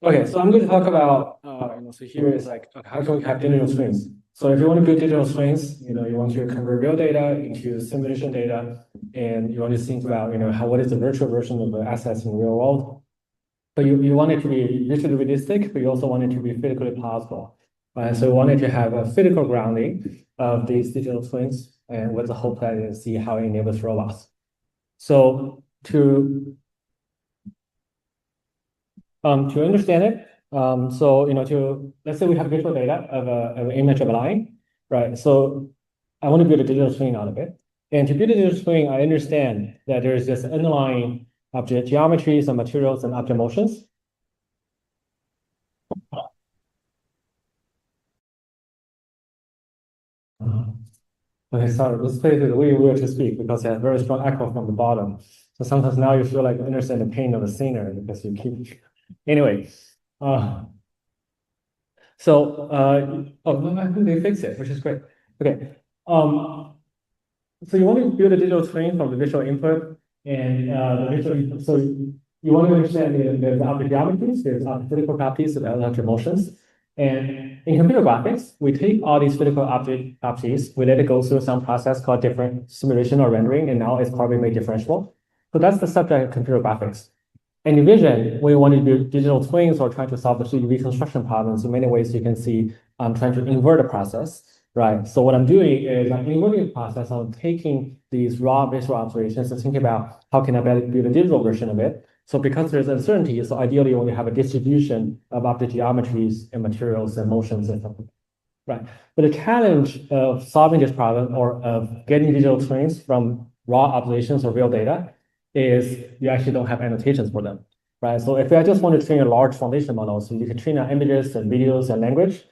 Okay, so I'm going to talk about, so here is like, okay, how can we have digital twins? So if you want to build digital twins, you want to convert real data into simulation data, and you want to think about, what is the virtual version of the assets in the real world. But you want it to be visually realistic, but you also want it to be physically plausible. Right? So you want it to have a physical grounding of these digital twins, and what the whole plan is, see how it enables robots. So to understand it, let's say we have visual data of an image of a line, right? So I want to build a digital twin out of it. And to build a digital twin, I understand that there is this underlying object geometries and materials and object motions. Okay, sorry, this place is really weird to speak because it has very strong echo from the bottom. So sometimes now you feel like you understand the pain of the singer because you keep. Anyway, oh, I think they fixed it, which is great. Okay, so you want to build a digital twin from the visual input and the visual. So you want to understand the object geometries, there's physical properties of electric motions. And in computer graphics, we take all these physical object properties, we let it go through some process called different simulation or rendering, and now it's probably made differentiable. So that's the subject of computer graphics. And in vision, when you want to build digital twins or trying to solve the 3D reconstruction problems, in many ways you can see I'm trying to invert the process, right? So what I'm doing is I'm inverting the process. I'm taking these raw visual observations and thinking about how can I better build a digital version of it. So because there's uncertainty, so ideally you want to have a distribution of object geometries and materials and motions and something, right? But the challenge of solving this problem or of getting digital twins from raw observations or real data is you actually don't have annotations for them, right? So if I just want to train a large foundation model, so you can train on images and videos and language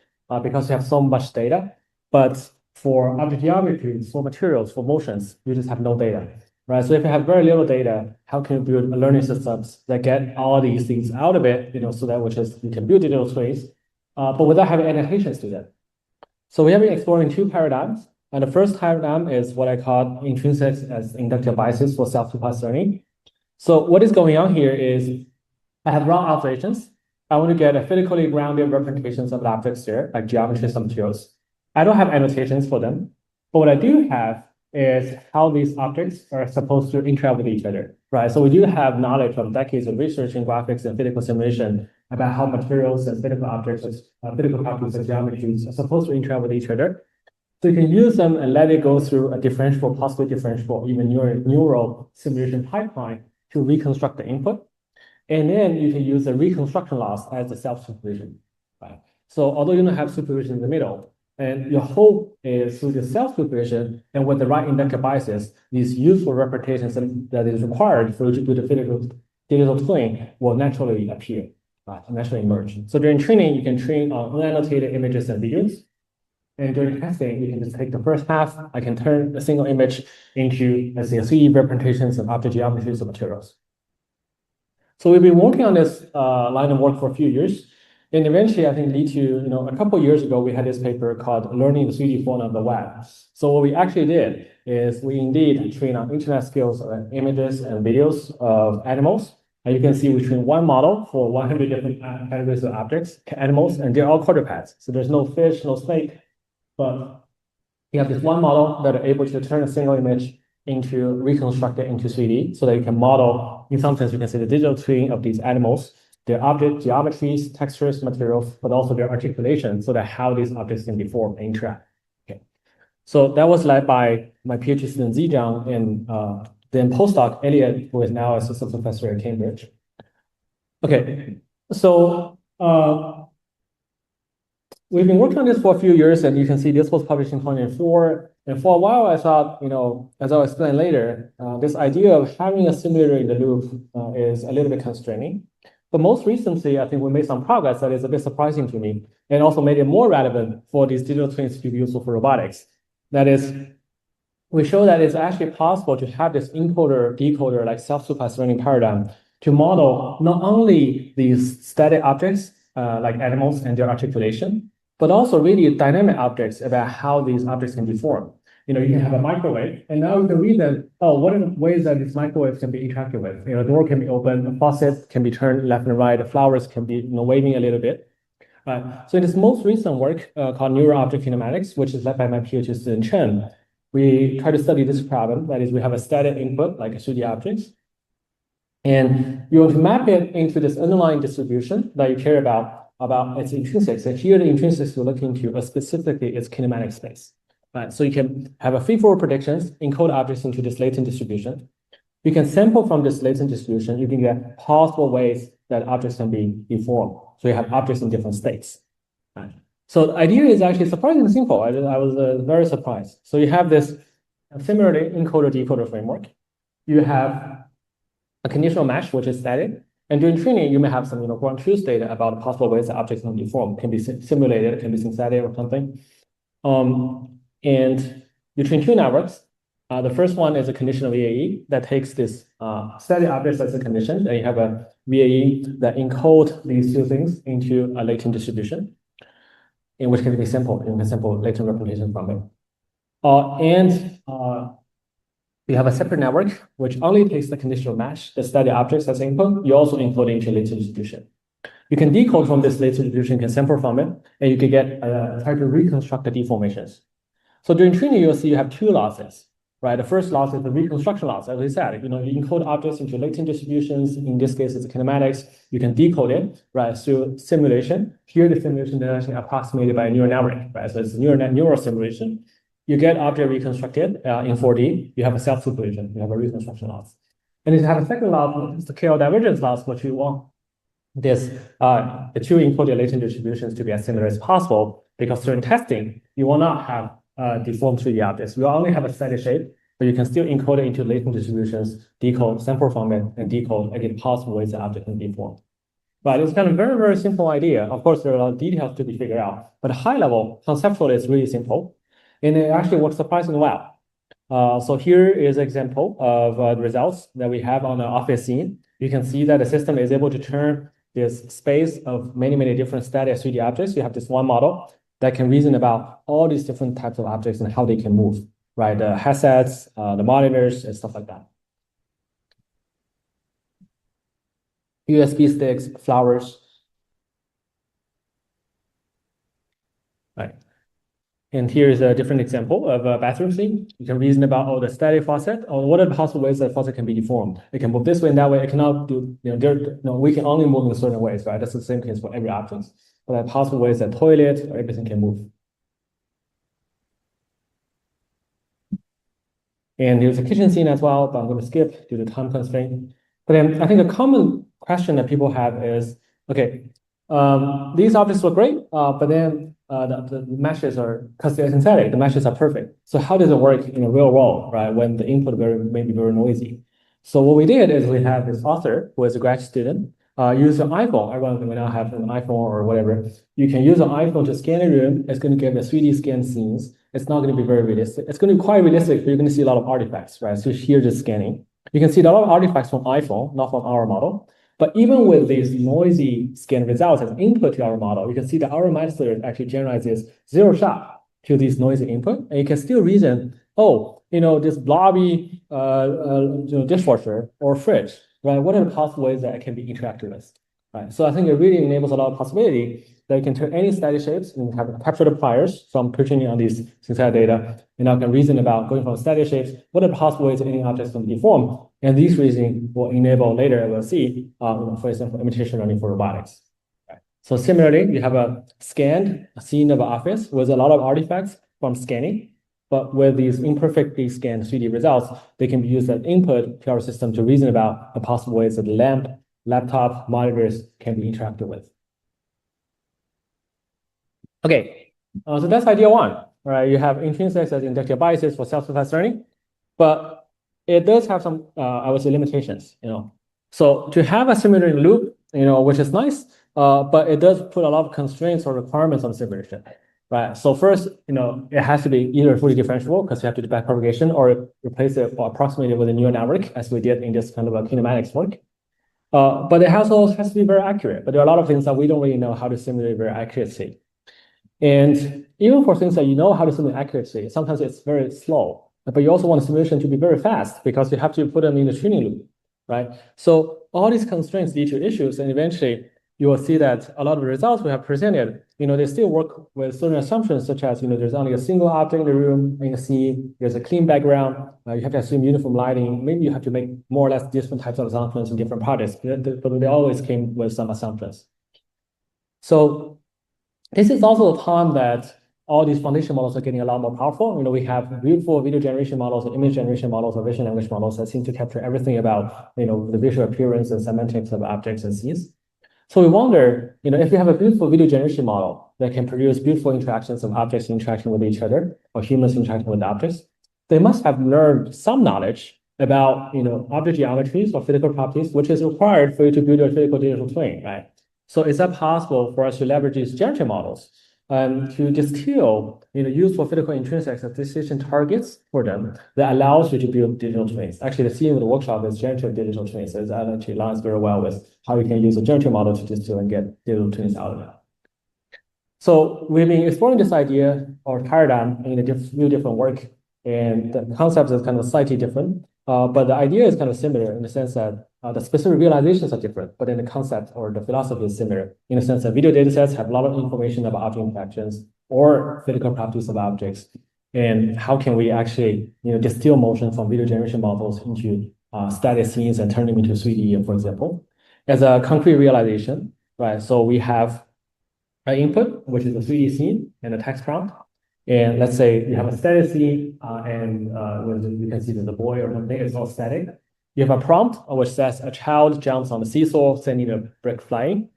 because you have so much data. But for object geometries, for materials, for motions, you just have no data, right? So if you have very little data, how can you build learning systems that get all these things out of it, so that you can build digital twins, but without having annotations to them. So we have been exploring two paradigms. And the first paradigm is what I call intrinsics as inductive biases for self-supervised learning. So what is going on here is I have raw observations. I want to get a physically grounded representations of the objects here, like geometries and materials. I don't have annotations for them, but what I do have is how these objects are supposed to interact with each other, right? So we do have knowledge from decades of research in graphics and physical simulation about how materials and physical objects, physical properties and geometries are supposed to interact with each other. So you can use them and let it go through a differentiable, possibly differentiable, even neural simulation pipeline to reconstruct the input. And then you can use the reconstruction loss as the self-supervision, right? So although you don't have supervision in the middle, and your hope is through the self-supervision and with the right inductive biases, these useful representations that is required for you to do the digital twin will naturally appear, right? Naturally emerge. So during training, you can train on unannotated images and videos. And during testing, you can just take the first half. I can turn a single image into, let's say, 3D representations of object geometries of materials. So we've been working on this line of work for a few years. And eventually, I think lead to, a couple of years ago, we had this paper called Learning the 3D Form of the Web. So what we actually did is we indeed trained on internet skills of images and videos of animals. And you can see we trained one model for 100 different categories of objects, animals, and they're all quadrupeds. So there's no fish, no snake, but you have this one model that are able to turn a single image into reconstruct it into 3D so that you can model, in some sense, you can say the digital twin of these animals, their object geometries, textures, materials, but also their articulation so that how these objects can be formed and interact. Okay. So that was led by my PhD student Jiajun and then postdoc Elliot, who is now assistant professor at Cambridge. Okay, so we've been working on this for a few years, and you can see this was published in 2004. And for a while, I thought, as I'll explain later, this idea of having a simulator in the loop is a little bit constraining. But most recently, I think we made some progress that is a bit surprising to me, and also made it more relevant for these digital twins to be useful for robotics. That is, we show that it's actually possible to have this encoder, decoder, like self-supervised learning paradigm to model not only these static objects, like animals and their articulation, but also really dynamic objects about how these objects can be formed. you can have a microwave, and now you can reason, oh, what are the ways that this microwave can be interacted with? The door can be open, a faucet can be turned left and right, the flowers can be waving a little bit. Right. So in this most recent work called Neural Object Kinematics, which is led by my PhD student Chen, we try to study this problem. That is, we have a static input like a 3D objects, and you want to map it into this underlying distribution that you care about its intrinsics. And here the intrinsics we're looking into specifically is kinematic space. Right. So you can have a feed-forward predictions, encode objects into this latent distribution. You can sample from this latent distribution. You can get possible ways that objects can be formed. So you have objects in different states. Right. So the idea is actually surprisingly simple. I was very surprised. So you have this similarly encoder-decoder framework. You have a conditional mesh, which is static. And during training, you may have some ground truth data about possible ways that objects can be formed. Can be simulated, can be synthetic or something. And you train two networks. The first one is a conditional VAE that takes this static objects as a condition, and you have a VAE that encodes these two things into a latent distribution, in which can be simple. You can sample latent representation from it. And you have a separate network which only takes the conditional mesh, the static objects as input. You also encode into latent distribution. You can decode from this latent distribution, can sample from it, and you can get try to reconstruct the deformations. So during training, you'll see you have two losses. Right, the first loss is the reconstruction loss. As we said, you encode objects into latent distributions. In this case, it's kinematics. You can decode it, right, through simulation. Here, the simulation is actually approximated by a neural network, right? So it's a neural simulation. You get object reconstructed in 4D. You have a self-supervision. You have a reconstruction loss. And you have a second loss, which is the KL divergence loss, which you want this the two encoded latent distributions to be as similar as possible, because during testing, you will not have deformed 3D objects. We only have a static shape, but you can still encode it into latent distributions, decode, sample from it, and decode and get possible ways the object can be formed. But it's kind of very, very simple idea. Of course, there are a lot of details to be figured out, but high level, conceptually, it's really simple. And it actually works surprisingly well. So here is an example of the results that we have on the office scene. You can see that the system is able to turn this space of many, many different static 3D objects. You have this one model that can reason about all these different types of objects and how they can move, right? The headsets, the monitors, and stuff like that. USB sticks, flowers. Right. And here's a different example of a bathroom scene. You can reason about the static faucet, or what are the possible ways that faucet can be deformed. It can move this way and that way. It cannot do, we can only move in certain ways, right? That's the same case for every object. But there are possible ways that toilet or everything can move. And here's a kitchen scene as well, but I'm going to skip due to time constraint. But then I think a common question that people have is, okay, these objects look great, but then the meshes are, because they're synthetic, the meshes are perfect. So how does it work in a real world, right, when the input may be very noisy? So what we did is we have this author who is a grad student, use an iPhone. Everyone will now have an iPhone or whatever. You can use an iPhone to scan a room. It's going to give the 3D scan scenes. It's not going to be very realistic. It's going to be quite realistic, but you're going to see a lot of artifacts, right? So here's the scanning. You can see a lot of artifacts from iPhone, not from our model. But even with these noisy scan results as input to our model, you can see that our master actually generates this zero shot to these noisy input. And you can still reason, oh, this blobby dishwasher or fridge, right? What are the possible ways that it can be interacted with, right? So I think it really enables a lot of possibility that you can turn any static shapes and have capture the priors from training on these synthetic data, and now can reason about going from static shapes, what are the possible ways that any objects can be formed, and these reasoning will enable later, we'll see, for example, imitation learning for robotics. Right. So similarly, you have a scene of an office with a lot of artifacts from scanning, but with these imperfectly scanned 3D results, they can be used as input to our system to reason about the possible ways that the lamp, laptop, monitors can be interacted with. Okay, so that's idea one, right? You have intrinsics as inductive biases for self-supervised learning, but it does have some, I would say, limitations, So to have a simulated loop, which is nice, but it does put a lot of constraints or requirements on the simulation, right? So first, it has to be either fully differentiable because you have to do backpropagation, or replace it or approximate it with a neural network, as we did in this kind of a kinematics work. But it also has to be very accurate. But there are a lot of things that we don't really know how to simulate very accurately. And even for things that you know how to simulate accurately, sometimes it's very slow. But you also want the simulation to be very fast because you have to put them in the training loop, right? So all these constraints lead to issues, and eventually you will see that a lot of the results we have presented, they still work with certain assumptions, such as, there's only a single object in the room, in the scene, there's a clean background, you have to assume uniform lighting. Maybe you have to make more or less different types of assumptions in different projects, but they always came with some assumptions. So this is also the time that all these foundation models are getting a lot more powerful. We have beautiful video generation models, and image generation models, or vision language models that seem to capture everything about, the visual appearance and semantics of objects and scenes. So we wonder, if you have a beautiful video generation model that can produce beautiful interactions of objects interacting with each other, or humans interacting with objects, they must have learned some knowledge about, object geometries or physical properties, which is required for you to build a physical digital twin, right? So is that possible for us to leverage these generative models to distill, useful physical intrinsics as decision targets for them that allows you to build digital twins? Actually, the theme of the workshop is generative digital twins. So that actually aligns very well with how you can use a generative model to distill and get digital twins out of it. So we've been exploring this idea or paradigm in a few different work, and the concept is kind of slightly different. But the idea is kind of similar in the sense that the specific realizations are different, but then the concept or the philosophy is similar in the sense that video datasets have a lot of information about object interactions or physical properties of objects. And how can we actually, distill motion from video generation models into static scenes and turn them into 3D, for example, as a concrete realization, right? So we have an input, which is a 3D scene and a text prompt. And let's say you have a static scene, and you can see there's a boy or something, it's all static. You have a prompt which says a child jumps on the seesaw, sending a brick flying.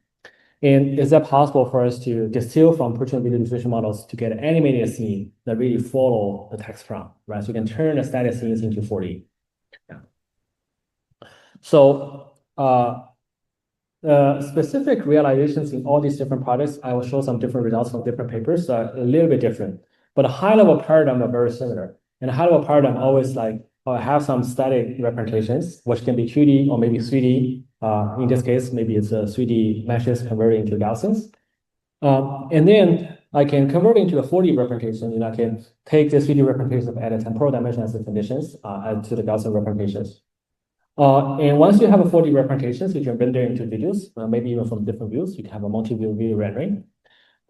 And is that possible for us to distill from Persian video diffusion models to get an animated scene that really follow the text prompt, right? So you can turn the static scenes into 4D. Yeah. So specific realizations in all these different projects, I will show some different results from different papers, a little bit different. But a high-level paradigm are very similar. And a high-level paradigm always have some static representations, which can be 2D or maybe 3D. In this case, maybe it's a 3D meshes converted into Gaussians. And then I can convert it into a 4D representation, I can take the 3D representations and add a temporal dimension as the conditions to the Gaussian representations. And once you have a 4D representations, you can render into videos, maybe even from different views. You can have a multi-view video rendering.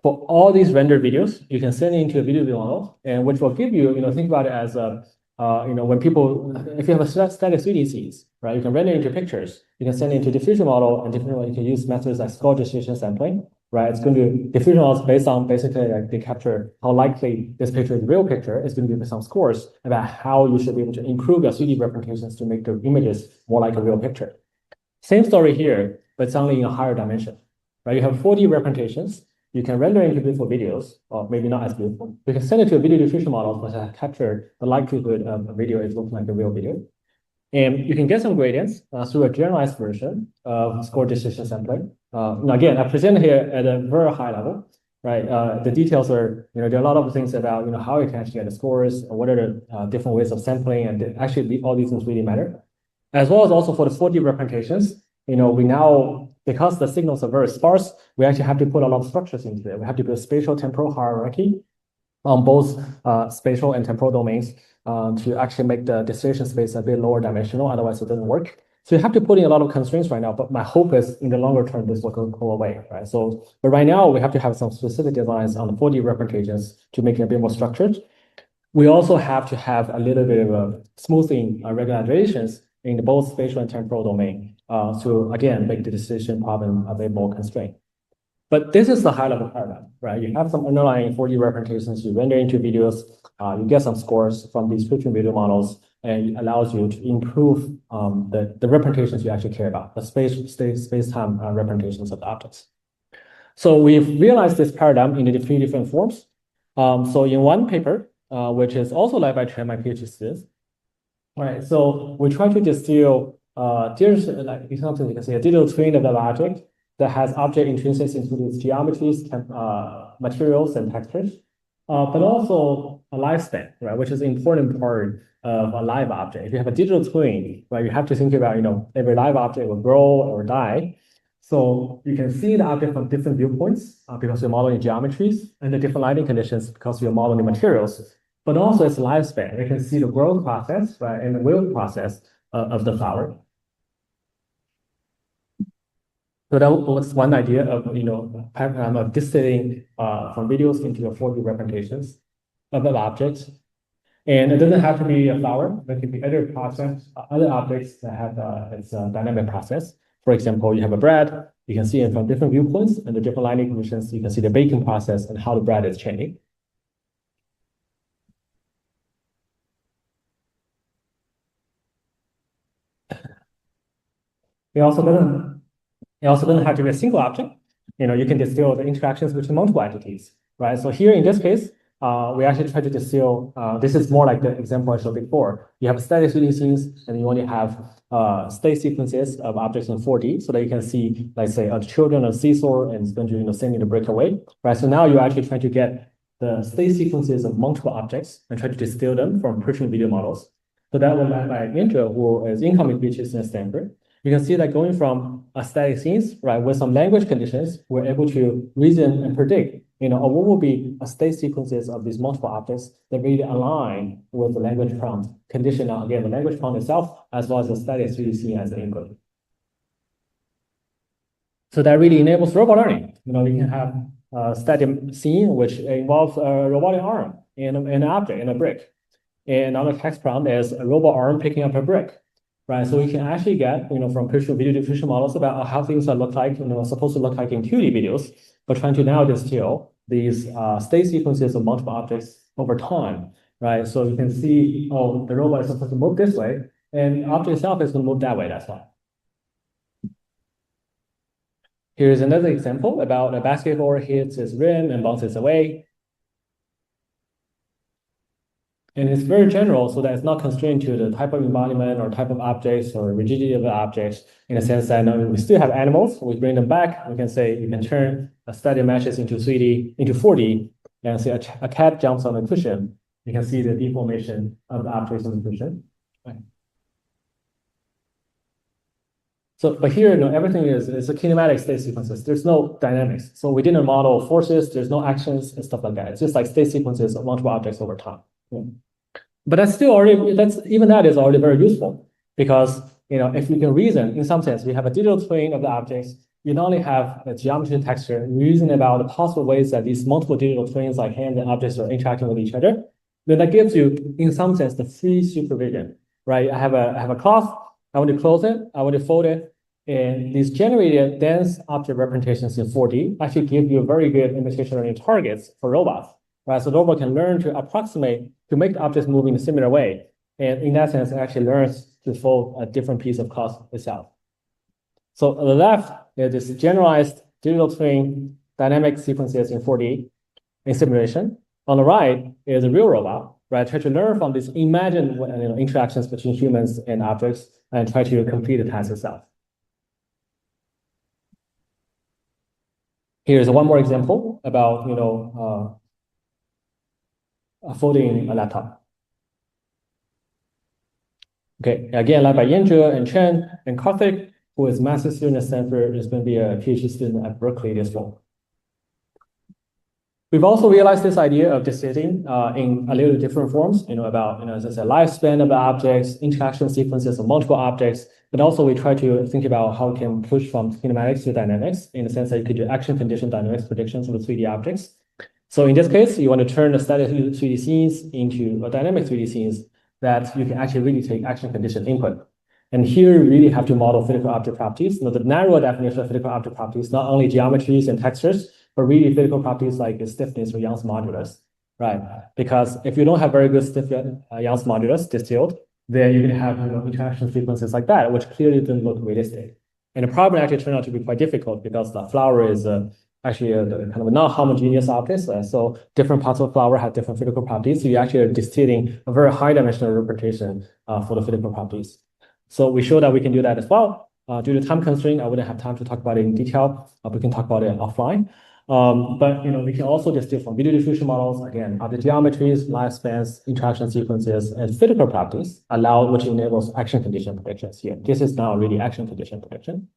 For all these rendered videos, you can send it into a video model, and which will give you, think about it as when people, if you have a static 3D scenes, right, you can render into pictures. You can send it into diffusion model, and you can use methods like score distribution sampling, right? It's going to diffusion models based on basically they capture how likely this picture is a real picture. It's going to give you some scores about how you should be able to improve your 3D representations to make the images more like a real picture. Same story here, but it's only in a higher dimension, right? You have 4D representations. You can render into beautiful videos, or maybe not as beautiful. You can send it to a video diffusion model which has captured the likelihood of a video is looking like a real video. And you can get some gradients through a generalized version of score distribution sampling. Again, I present here at a very high level, right? The details are, there are a lot of things about, how you can actually get the scores, or what are the different ways of sampling, and actually all these things really matter. As well as also for the 4D representations, we now, because the signals are very sparse, we actually have to put a lot of structures into it. We have to build spatial temporal hierarchy on both spatial and temporal domains to actually make the distillation space a bit lower dimensional, otherwise it doesn't work. So you have to put in a lot of constraints right now, but my hope is in the longer term, this will go away, right? So, but right now we have to have some specific designs on the 4D representations to make it a bit more structured. We also have to have a little bit of a smoothing regularizations in both spatial and temporal domain to, again, make the decision problem a bit more constrained. But this is the high-level paradigm, right? You have some underlying 4D representations, you render into videos, you get some scores from these picture video models, and it allows you to improve the representations you actually care about, the space-time representations of the objects. So we've realized this paradigm in the three different forms. So in one paper, which is also led by my PhD students, right? So we try to distill, like example, you can see a digital twin of the object that has object intrinsics including its geometries, materials, and textures, but also a lifespan, right? Which is an important part of a live object. If you have a digital twin, right, you have to think about, every live object will grow or die. So you can see the object from different viewpoints because you're modeling geometries and the different lighting conditions because you're modeling materials, but also its lifespan. You can see the growth process, right, and the wilt process of the flower. So that was one idea of, of distilling from videos into a 4D representations of the objects. And it doesn't have to be a flower. There can be other other objects that have its dynamic process. For example, you have a bread. You can see it from different viewpoints and the different lighting conditions. You can see the baking process and how the bread is changing. It also doesn't have to be a single object. You can distill the interactions between multiple entities, right? So here in this case, we actually try to distill, this is more like the example I showed before. You have static 3D scenes, and you only have state sequences of objects in 4D, so that you can see, let's say, children on a seesaw and it's going to, sending the brick away, right? So now you're actually trying to get the state sequences of multiple objects and try to distill them from pertinent video models. So that was led by Indra, who is incoming PhD in Stanford. You can see that going from a static scenes, right, with some language conditions, we're able to reason and predict, what will be a state sequences of these multiple objects that really align with the language prompt condition. Now, again, the language prompt itself, as well as the static 3D scene as the input. So that really enables robot learning. You can have a static scene, which involves a robotic arm in an object, in a brick. And another text prompt is a robot arm picking up a brick. Right, so we can actually get, from video diffusion models about how things look like, supposed to look like in 2D videos, but trying to now distill these state sequences of multiple objects over time, right? So you can see, oh, the robot is supposed to move this way, and the object itself is going to move that way, that's why. Here's another example about a basketball hits its rim and bounces away. And it's very general, so that it's not constrained to the type of embodiment or type of objects or rigidity of the objects, in a sense that we still have animals. We bring them back. We can say you can turn a static meshes into 3D, into 4D, and say a cat jumps on a cushion. You can see the deformation of the objects on the cushion. Right. So, but here, everything is a kinematic state sequences. There's no dynamics. So we didn't model forces. There's no actions and stuff like that. It's just like state sequences of multiple objects over time. Yeah. But that is already very useful because, if you can reason, in some sense, we have a digital twin of the objects. You not only have a geometry and texture, reason about the possible ways that these multiple digital twins, like hands and objects, are interacting with each other. Then that gives you, in some sense, the free supervision, right? I have a cloth. I want to close it. I want to fold it. And these generated dense object representations in 4D actually give you a very good imitation learning targets for robots. Right, so the robot can learn to approximate to make the objects move in a similar way. And in that sense, it actually learns to fold a different piece of cloth itself. So on the left is this generalized digital twin dynamic sequences in 4D in simulation. On the right is a real robot, right? Try to learn from these imagined interactions between humans and objects and try to complete the task itself. Here's one more example about, folding a laptop. Okay, again, led by Yinzhe and Chen and Karthik, who is master's student at Stanford, is going to be a PhD student at Berkeley this fall. We've also realized this idea of distilling in a little different forms, about, as I said, lifespan of the objects, interaction sequences of multiple objects, but also we try to think about how we can push from kinematics to dynamics in the sense that you could do action condition dynamics predictions of the 3D objects. So in this case, you want to turn the static 3D scenes into a dynamic 3D scenes that you can actually really take action condition input. And here you really have to model physical object properties. The narrow definition of physical object properties, not only geometries and textures, but really physical properties like stiffness or Young's modulus, right? Because if you don't have very good stiff Young's modulus distilled, then you're going to have interaction frequencies like that, which clearly didn't look realistic. And the problem actually turned out to be quite difficult because the flower is actually a kind of a non-homogeneous object. So different parts of the flower have different physical properties. So you actually are distilling a very high dimensional representation for the physical properties. So we show that we can do that as well. Due to time constraint, I wouldn't have time to talk about it in detail. We can talk about it offline. But we can also distill from video diffusion models, again, object geometries, lifespans, interaction sequences, and physical properties which enables action condition predictions here. This is now really action condition prediction.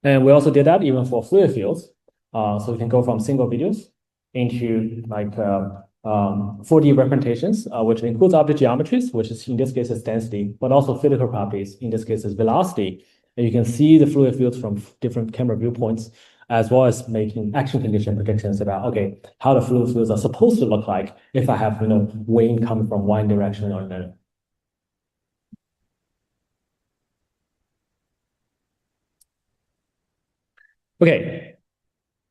And we also did that even for fluid fields. So we can go from single videos into like 4D representations, which includes object geometries, which is in this case is density, but also physical properties, in this case is velocity. And you can see the fluid fields from different camera viewpoints, as well as making action condition predictions about, okay, how the fluid fields are supposed to look like if I have, wind coming from one direction or another. Okay,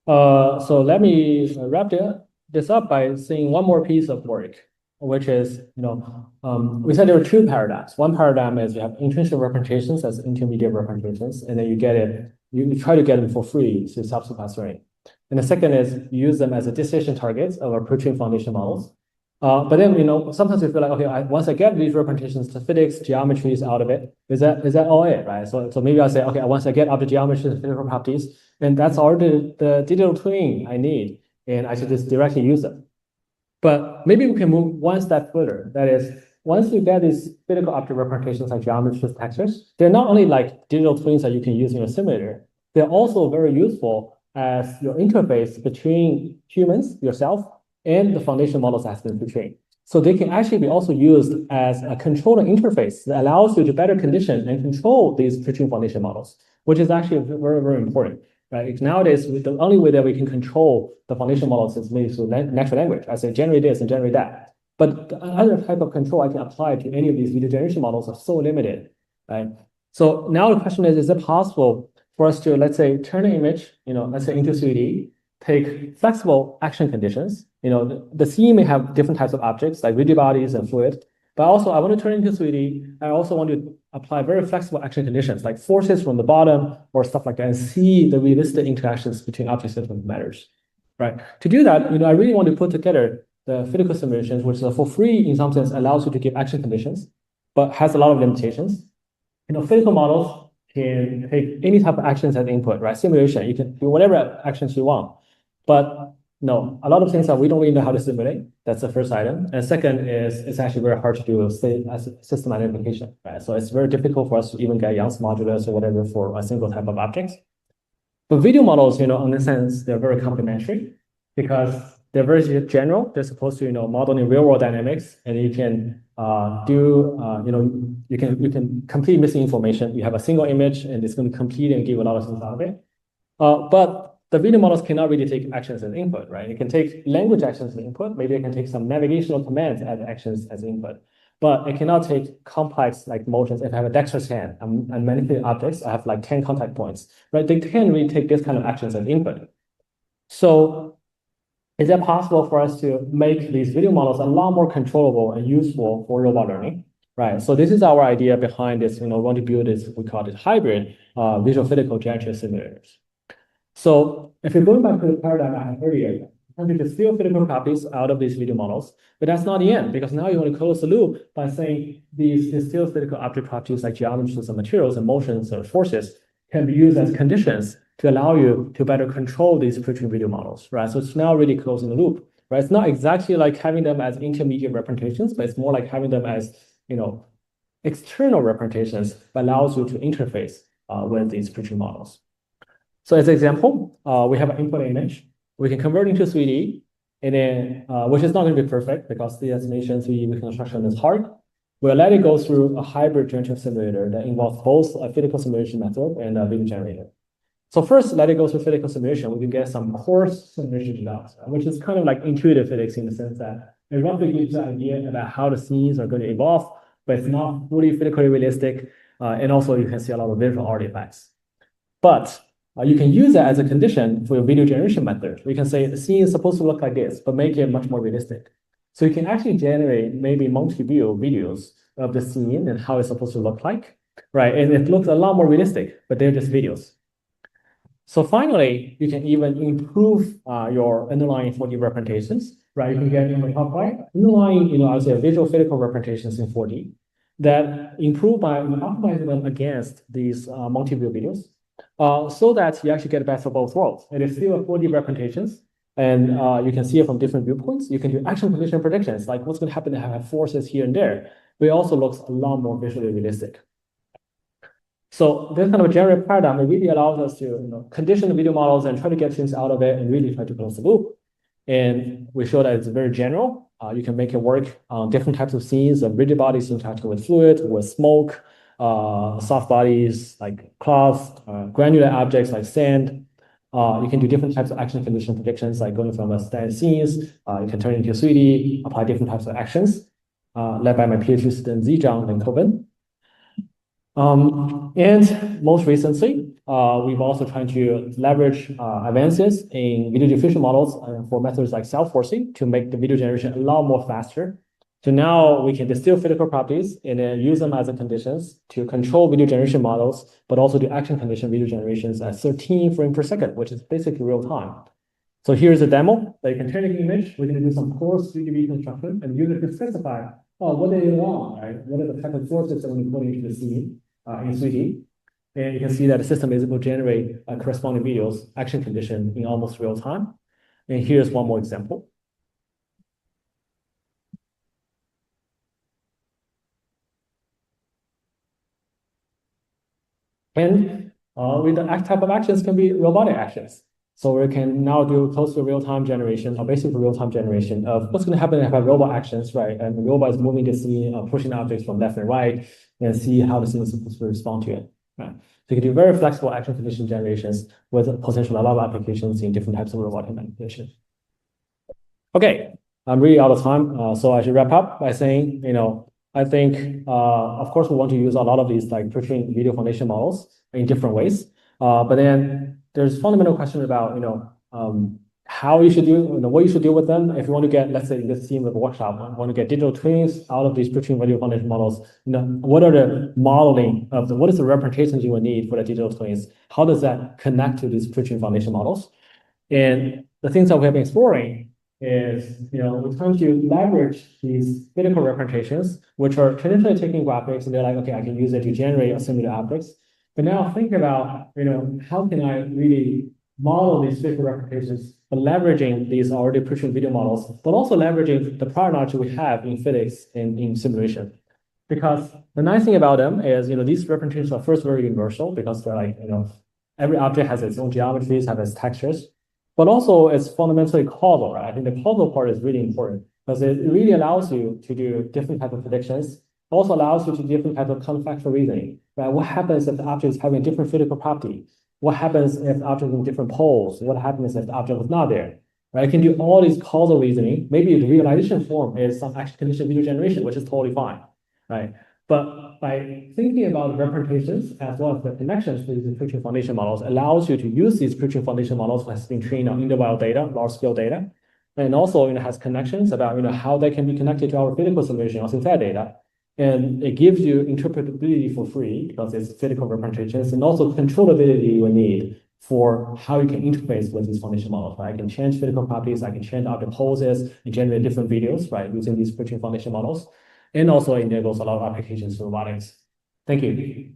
so let me wrap this up by saying one more piece of work, which is, we said there are two paradigms. One paradigm is you have intrinsic representations as intermediate representations, and then you try to get them for free through subsupervised learning. And the second is you use them as a decision targets of our protein foundation models. But then, sometimes we feel like, okay, once I get these representations, the physics, geometries out of it, is that all it, right? So maybe I'll say, okay, once I get object geometries and physical properties, then that's all the digital twin I need, and I should just directly use them. But maybe we can move one step further. That is, once you get these physical object representations like geometries, textures, they're not only like digital twins that you can use in your simulator, they're also very useful as your interface between humans, yourself, and the foundation models that's been pre-trained. So they can actually be also used as a controller interface that allows you to better condition and control these pre-trained foundation models, which is actually very, very important. Right? Nowadays, the only way that we can control the foundation models is maybe through natural language. I say generate this and generate that. But the other type of control I can apply to any of these video generation models are so limited. Right? So now the question is it possible for us to, let's say, turn an image, let's say into 3D, take flexible action conditions. The scene may have different types of objects like rigid bodies and fluid, but also I want to turn into 3D. I also want to apply very flexible action conditions like forces from the bottom or stuff like that and see the realistic interactions between objects and matters. Right. To do that, I really want to put together the physical simulations, which for free in some sense allows you to give action conditions, but has a lot of limitations. Physical models can take any type of actions as input, right? Simulation, you can do whatever actions you want. But no, a lot of things that we don't really know how to simulate. That's the first item. And second is it's actually very hard to do as system identification, right? So it's very difficult for us to even get Young's modulus or whatever for a single type of object. But video models, in a sense, they're very complementary because they're very general. They're supposed to, model in real world dynamics, and you can you can complete missing information. You have a single image, and it's going to complete and give a lot of things out of it. But the video models cannot really take actions as input, right? It can take language actions as input. Maybe it can take some navigational commands as actions as input, but it cannot take complex like motions. If I have a dexterous hand, I'm manipulating objects, I have like 10 contact points, right? They can't really take this kind of actions as input. So is it possible for us to make these video models a lot more controllable and useful for robot learning? Right. So this is our idea behind this, we want to build this, we call it hybrid visual physical generative simulators. So if you're going back to the paradigm I had earlier, you want to distill physical properties out of these video models, but that's not the end, because now you want to close the loop by saying these distilled physical object properties like geometries and materials and motions or forces can be used as conditions to allow you to better control these pre-trained video models, right? So it's now really closing the loop, right? It's not exactly like having them as intermediate representations, but it's more like having them as, external representations that allows you to interface with these pre-trained models. So as an example, we have an input image. We can convert into 3D, and then which is not going to be perfect because the estimation 3D reconstruction is hard. We'll let it go through a hybrid generative simulator that involves both a physical simulation method and a video generator. So first, let it go through physical simulation. We can get some coarse simulation results, which is kind of like intuitive physics in the sense that it roughly gives you an idea about how the scenes are going to evolve, but it's not fully physically realistic. And also you can see a lot of visual artifacts. But you can use that as a condition for your video generation method. We can say the scene is supposed to look like this, but make it much more realistic. So you can actually generate maybe multi-view videos of the scene and how it's supposed to look like, right? And it looks a lot more realistic, but they're just videos. So finally, you can even improve your underlying 4D representations, right? You can get in the top right, underlying, I would say visual physical representations in 4D that improve by optimizing them against these multi-view videos. So that you actually get the best of both worlds. It is still a 4D representations, and you can see it from different viewpoints. You can do action condition predictions, like what's going to happen to have forces here and there, but it also looks a lot more visually realistic. So this kind of generative paradigm, it really allows us to condition the video models and try to get things out of it and really try to close the loop. And we show that it's very general. You can make it work on different types of scenes of rigid bodies interacting with fluid, with smoke, soft bodies like cloths, granular objects like sand. You can do different types of action condition predictions, like going from a standard scenes. You can turn it into 3D, apply different types of actions, led by my PhD student Jiajun and Coben. And most recently, we've also tried to leverage advances in video diffusion models for methods like self-forcing to make the video generation a lot more faster. So now we can distill physical properties and then use them as the conditions to control video generation models, but also do action condition video generations at 13 frames per second, which is basically real time. So here's a demo that you can turn an image. We can do some coarse 3D reconstruction, and the user can specify, what do they want, right? What are the type of forces that we put into the scene in 3D? And you can see that the system is able to generate corresponding videos, action condition in almost real time. And here's one more example. And with the type of actions can be robotic actions. So we can now do close to real-time generation or basically real-time generation of what's going to happen if I have robot actions, right? And the robot is moving the scene, pushing objects from left and right, and see how the scene is supposed to respond to it. Right? So you can do very flexible action condition generations with potential a lot of applications in different types of robotic manipulation. Okay, I'm really out of time, so I should wrap up by saying, I think, of course, we want to use a lot of these like pre-trained video foundation models in different ways. But then there's fundamental question about, how you should do, what you should do with them. If you want to get, let's say, this team of workshop, want to get digital twins out of these pre-trained video foundation models, what are the modeling of what is the representations you will need for the digital twins? How does that connect to these pre-trained foundation models? And the things that we have been exploring is, we're trying to leverage these physical representations, which are traditionally taking graphics, and they're like, okay, I can use it to generate a similar objects. But now think about, how can I really model these physical representations, but leveraging these already pre-trained video models, but also leveraging the prior knowledge we have in physics and in simulation. Because the nice thing about them is, these representations are first very universal because they're like, every object has its own geometries, have its textures. But also it's fundamentally causal, right? I think the causal part is really important because it really allows you to do different types of predictions, also allows you to do different types of counterfactual reasoning, right? What happens if the object is having a different physical property? What happens if the object is in different poles? What happens if the object was not there? Right? I can do all these causal reasoning. Maybe the realization form is some action condition video generation, which is totally fine, right? But by thinking about representations as well as the connections to these pre-trained foundation models allows you to use these pre-trained foundation models that has been trained on interval data, large-scale data, and also has connections about how they can be connected to our physical simulation or synthetic data. And it gives you interpretability for free because it's physical representations and also controllability you need for how you can interface with these foundation models, right? I can change physical properties, I can change object poses, and generate different videos, right, using these pre-trained foundation models. And also enables a lot of applications for robotics. Thank you.